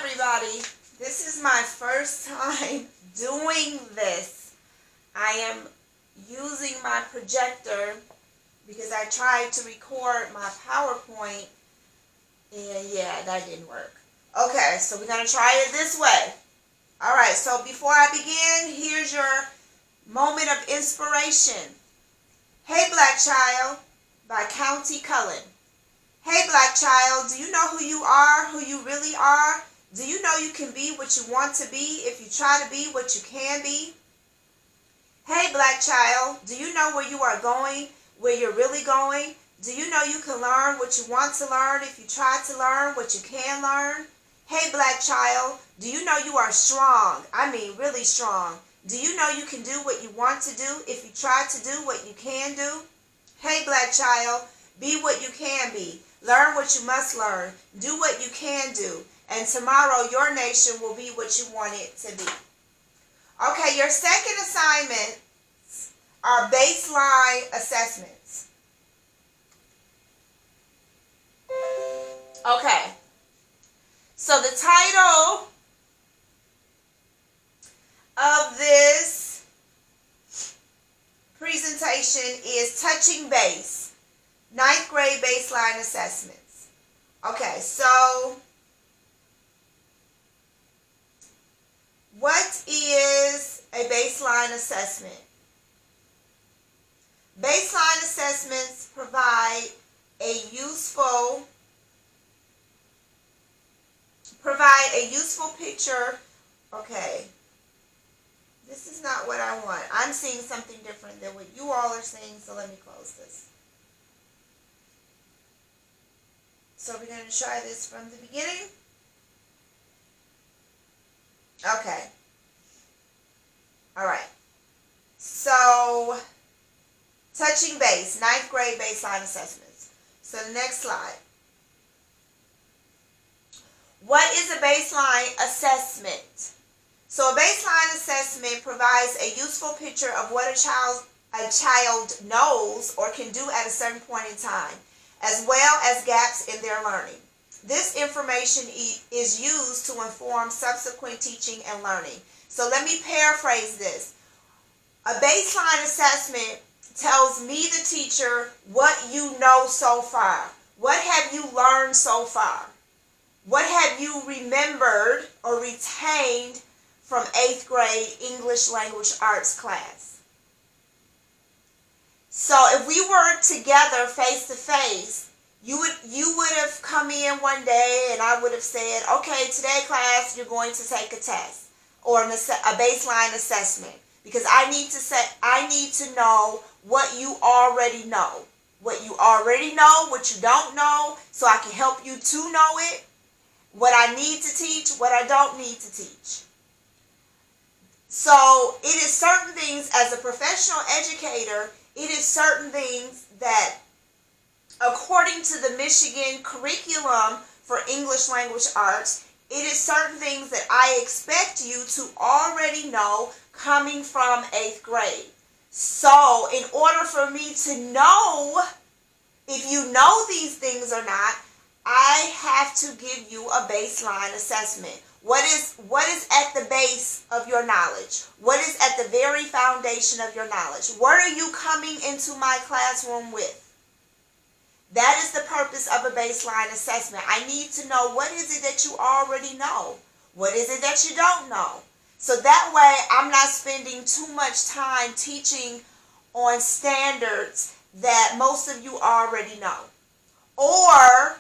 everybody. This is my first time doing this. I am using my projector because I tried to record my PowerPoint and yeah, that didn't work. Okay, so we're going to try it this way. Alright, so before I begin, here's your moment of inspiration. Hey Black Child by County Cullen. Hey Black Child, do you know who you are, who you really are? Do you know you can be what you want to be if you try to be what you can be? Hey Black Child, do you know where you are going, where you're really going? Do you know you can learn what you want to learn if you try to learn what you can learn? Hey Black Child, do you know you are strong? I mean really strong. Do you know you can do what you want to do if you try to do what you can do? Hey Black Child, be what you can be. Learn what you must learn. Do what you can do. And tomorrow your nation will be what you want it to be. Okay, your second assignment are baseline assessments. Okay, so the title of this presentation is Touching Base, 9th grade baseline assessments. Okay, so what is a baseline assessment? Baseline assessments provide a useful picture. Okay, this is not what I want. I'm seeing something different than what you all are seeing, so let me close this. So we're going to try this from the beginning. Okay. All right. So, touching base, 9th grade baseline assessments. So the next slide. What is a baseline assessment? So a baseline assessment provides a useful picture of what a child knows or can do at a certain point in time, as well as gaps in their learning. This information is used to inform subsequent teaching and learning. So let me paraphrase this. A baseline assessment tells me, the teacher, what you know so far. What have you learned so far? What have you remembered or retained from 8th grade English Language Arts class? So if we were together face to face, you would have come in one day and I would have said, okay, today class, you're going to take a test or a baseline assessment, because I need to know what you already know. What you already know, what you don't know, so I can help you to know it. What I need to teach, what I don't need to teach. So it is certain things, as a professional educator, it is certain things that, according to the Michigan curriculum for English Language Arts, it is certain things that I expect you to already know coming from 8th grade. So in order for me to know if you know these things or not, I have to give you a baseline assessment. What is at the base of your knowledge? What is at the very foundation of your knowledge? What are you coming into my classroom with? That is the purpose of a baseline assessment. I need to know, what is it that you already know? What is it that you don't know? So that way I'm not spending too much time teaching on standards that most of you already know. Or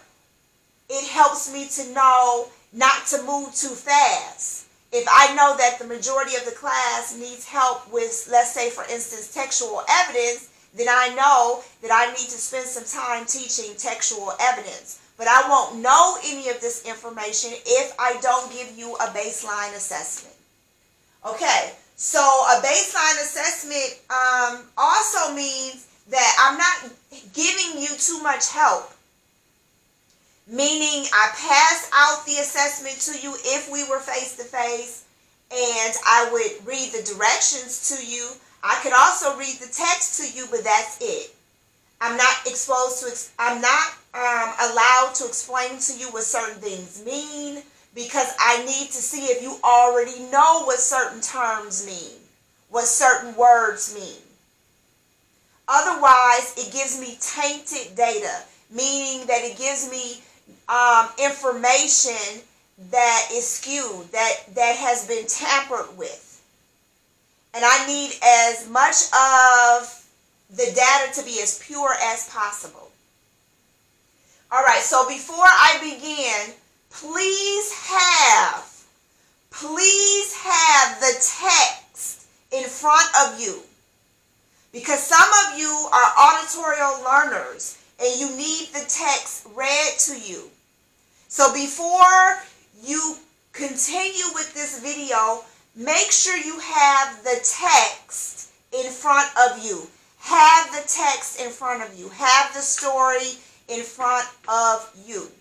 it helps me to know not to move too fast. If I know that the majority of the class needs help with, let's say for instance, textual evidence, then I know that I need to spend some time teaching textual evidence. But I won't know any of this information if I don't give you a baseline assessment. Okay, so a baseline assessment also means that I'm not giving you too much help. Meaning I pass out the assessment to you if we were face to face, and I would read the directions to you. I could also read the text to you, but that's it. I'm not allowed to explain to you what certain things mean. because I need to see if you already know what certain terms mean, what certain words mean. Otherwise, it gives me tainted data, meaning that it gives me information that is skewed, that has been tampered with. And I need as much of the data to be as pure as possible. All right, so before I begin, please have the text in front of you, because some of you are auditorial learners and you need the text read to you. So before you continue with this video, make sure you have the text in front of you. Have the text in front of you. Have the story in front of you,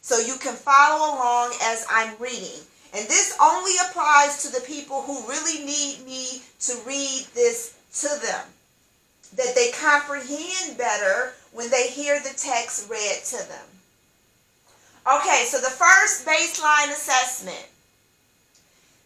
so you can follow along as I'm reading. And this only applies to the people who really need me to read this to them, that they comprehend better when they hear the text read to them. Okay, so the first baseline assessment.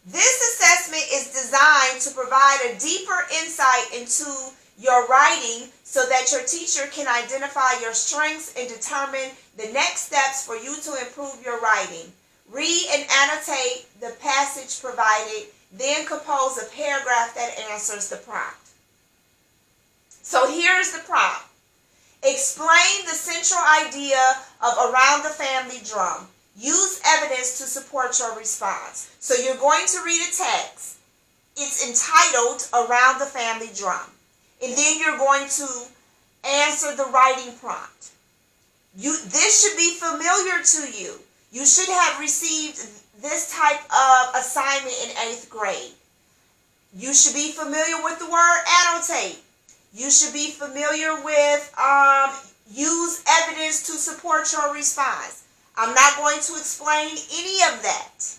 This assessment is designed to provide a deeper insight into your writing so that your teacher can identify your strengths and determine the next steps for you to improve your writing. Read and annotate the passage provided, then compose a paragraph that answers the prompt. So here's the prompt. Explain the central idea of Around the Family Drum. Use evidence to support your response. So you're going to read a text. It's entitled Around the Family Drum. And then you're going to answer the writing prompt. This should be familiar to you. You should have received this type of assignment in 8th grade. You should be familiar with the word annotate. You should be familiar with use evidence to support your response. I'm not going to explain any of that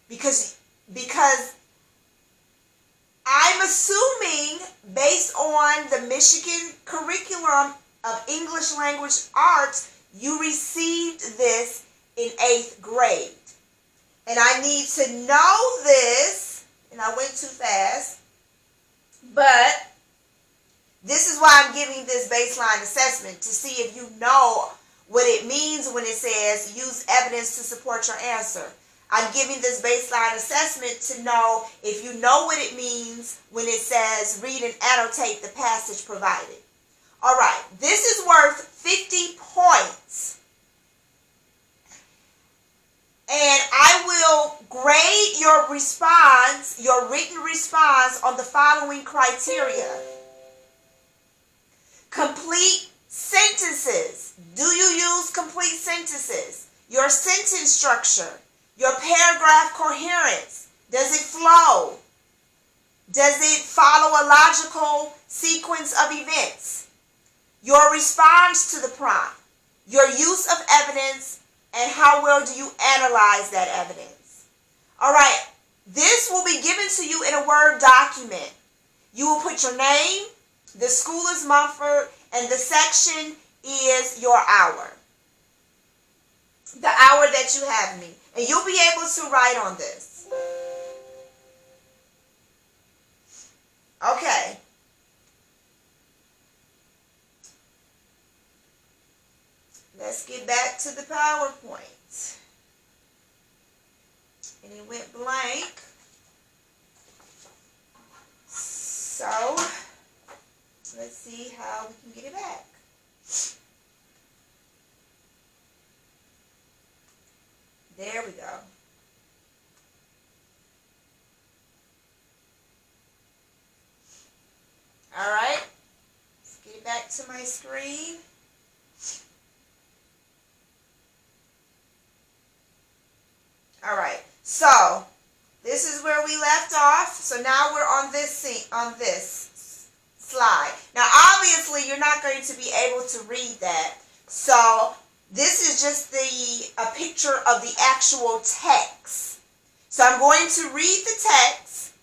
because I'm assuming, based on the Michigan curriculum of English language arts, you received this in 8th grade. And I need to know this, and I went too fast, but this is why I'm giving this baseline assessment, to see if you know what it means when it says use evidence to support your answer. I'm giving this baseline assessment to know if you know what it means when it says read and annotate the passage provided. All right, this is worth 50 points. And I will grade your response, your written response, on the following criteria. Complete sentences. Do you use complete sentences? Your sentence structure. Your paragraph coherence. Does it flow? Does it follow a logical sequence of events? Your response to the prompt. Your use of evidence, and how well do you analyze that evidence? All right, this will be given to you in a Word document. You will put your name, the school is Mumford, and the section is your hour. The hour that you have me. And you'll be able to write on this. Okay. Let's get back to the PowerPoint. And it went blank. So, let's see how we can get it back. There we go. All right. Let's get it back to my screen. All right. So, this is where we left off. So now we're on this slide. Now, obviously, you're not going to be able to read that. So, this is just a picture of the actual text. So I'm going to read the text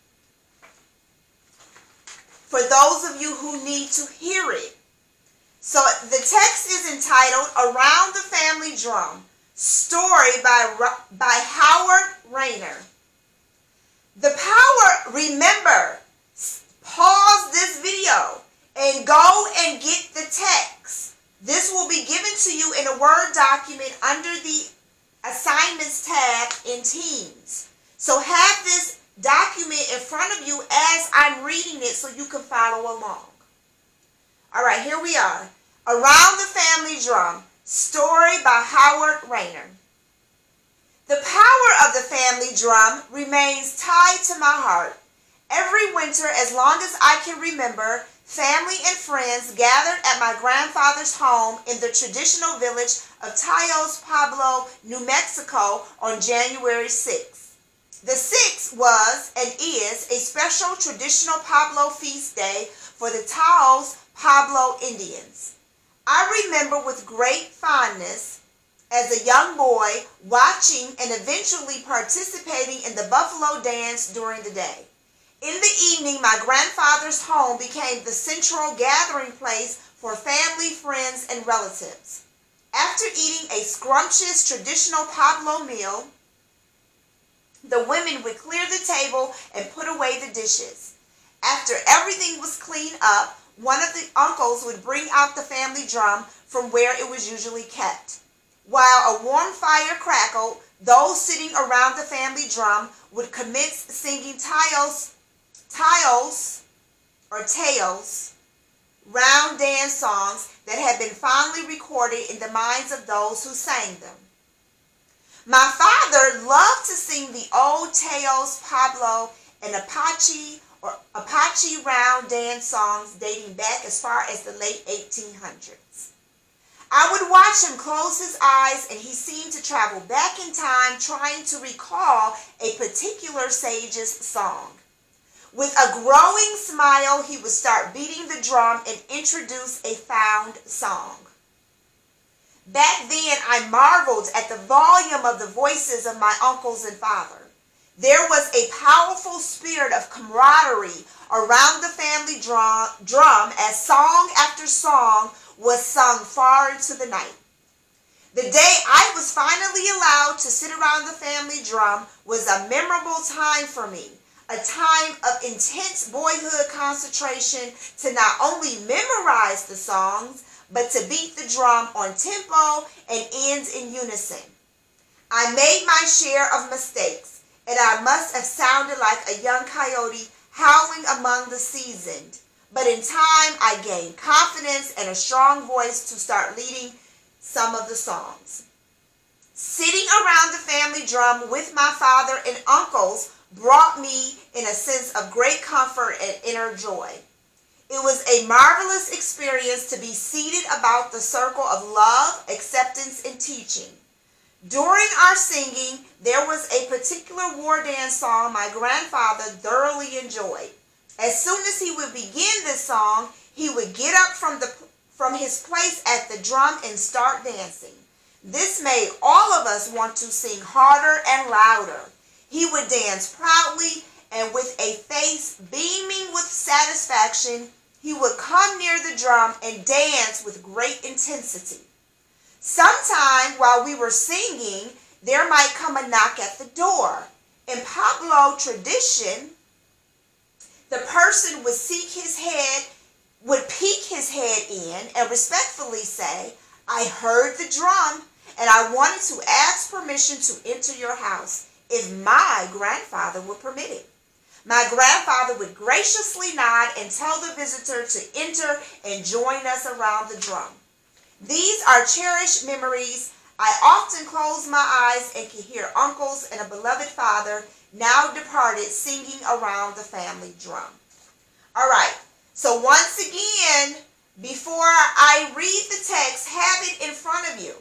for those of you who need to hear it. So the text is entitled Around the Family Drum. story by Howard Rayner. The power, remember, pause this video and go and get the text. This will be given to you in a Word document under the Assignments tab in Teams. So have this document in front of you as I'm reading it so you can follow along. All right, here we are. Around the Family Drum, story by Howard Rayner. The power of the family drum remains tied to my heart. Every winter, as long as I can remember, family and friends gathered at my grandfather's home in the traditional village of Taos Pueblo, New Mexico on January 6th. The 6th was and is a special traditional Pueblo feast day for the Taos Pueblo Indians. I remember with great fondness as a young boy watching and eventually participating in the buffalo dance during the day. In the evening, my grandfather's home became the central gathering place for family, friends, and relatives. After eating a scrumptious traditional Pueblo meal, the women would clear the table and put away the dishes. After everything was cleaned up, one of the uncles would bring out the family drum from where it was usually kept. While a warm fire crackled, those sitting around the family drum would commence singing tales, round dance songs that had been fondly recorded in the minds of those who sang them. My father loved to sing the old Taos, Pueblo, and Apache round dance songs dating back as far as the late 1800s. I would watch him close his eyes and he seemed to travel back in time trying to recall a particular sage's song. With a growing smile, he would start beating the drum and introduce a found song. Back then, I marveled at the volume of the voices of my uncles and father. There was a powerful spirit of camaraderie around the family drum as song after song was sung far into the night. The day I was finally allowed to sit around the family drum was a memorable time for me, a time of intense boyhood concentration to not only memorize the songs, but to beat the drum on tempo and ends in unison. I made my share of mistakes, and I must have sounded like a young coyote howling among the seasoned. But in time, I gained confidence and a strong voice to start leading some of the songs. Sitting around the family drum with my father and uncles brought me in a sense of great comfort and inner joy. It was a marvelous experience to be seated about the circle of love, acceptance, and teaching. During our singing, there was a particular war dance song my grandfather thoroughly enjoyed. As soon as he would begin this song, he would get up from his place at the drum and start dancing. This made all of us want to sing harder and louder. He would dance proudly, and with a face beaming with satisfaction, he would come near the drum and dance with great intensity. Sometime while we were singing, there might come a knock at the door. In Pueblo tradition, the person would peek his head in and respectfully say, "I heard the drum and I wanted to ask permission to enter your house if my grandfather would permit it." My grandfather would graciously nod and tell the visitor to enter and join us around the drum. These are cherished memories. I often close my eyes and can hear uncles and a beloved father, now departed, singing around the family drum. All right, so once again, before I read the text, have it in front of you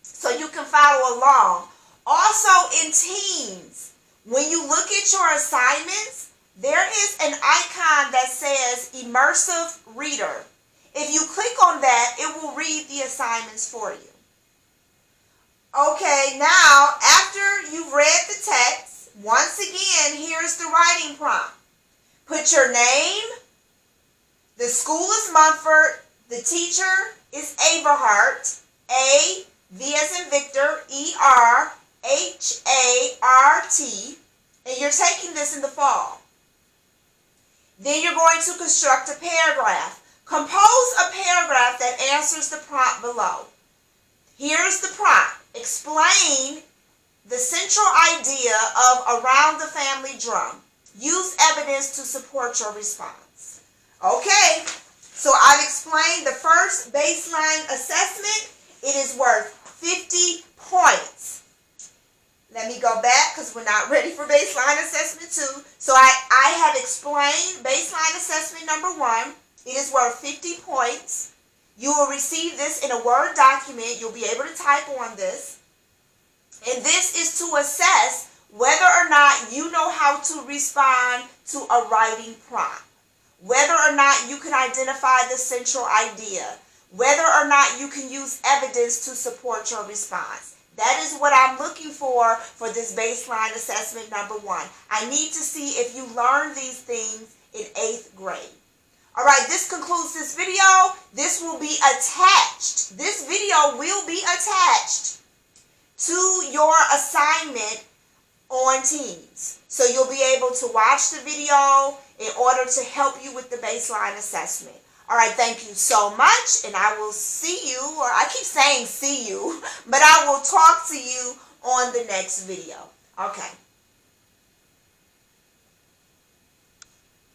so you can follow along. Also in Teams, when you look at your assignments, there is an icon that says Immersive Reader. If you click on that, it will read the assignments for you. Okay, now after you've read the text, once again, here's the writing prompt. Put your name. The school is Mumford. The teacher is Averhart. A, V as in Victor, E-R-H-A-R-T, and you're taking this in the fall. Then you're going to construct a paragraph. Compose a paragraph that answers the prompt below. Here's the prompt. Explain the central idea of around the family drum. Use evidence to support your response. Okay, so I've explained the first baseline assessment. It is worth 50 points. Let me go back because we're not ready for baseline assessment 2. So I have explained baseline assessment number 1. It is worth 50 points. You will receive this in a Word document. You'll be able to type on this. And this is to assess whether or not you know how to respond to a writing prompt, whether or not you can identify the central idea, whether or not you can use evidence to support your response. That is what I'm looking for this baseline assessment number 1. I need to see if you learned these things in 8th grade. All right, this concludes this video. This will be attached. This video will be attached to your assignment on Teams. So you'll be able to watch the video in order to help you with the baseline assessment. All right, thank you so much, and I will see you, or I keep saying see you, but I will talk to you on the next video. Okay.